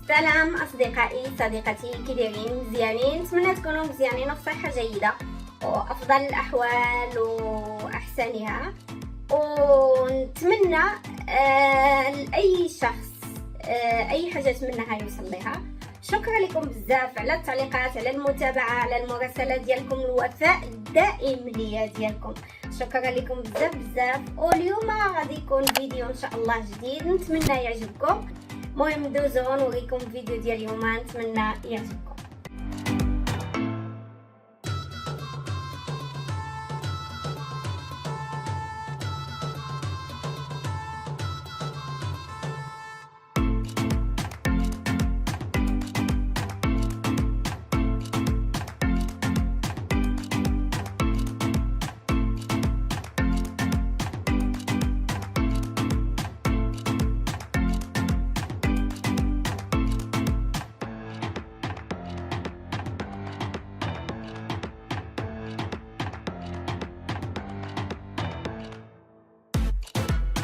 سلام اصدقائي صديقتي، كي دايرين؟ مزيانين؟ نتمنى تكونوا مزيانين وفي صحه جيده وافضل الاحوال واحسنها. ونتمنى لاي شخص اي حاجه تمناها يوصل لها. شكرا لكم بزاف على التعليقات، على المتابعه، على المراسله ديالكم، الوفاء الدائم ليا ديالكم. شكرا لكم بزاف بزاف. واليوم غادي يكون فيديو ان شاء الله جديد، نتمنى يعجبكم. المهم ندوزو نوريكم الفيديو ديال اليوم، نتمنى يعجبكم.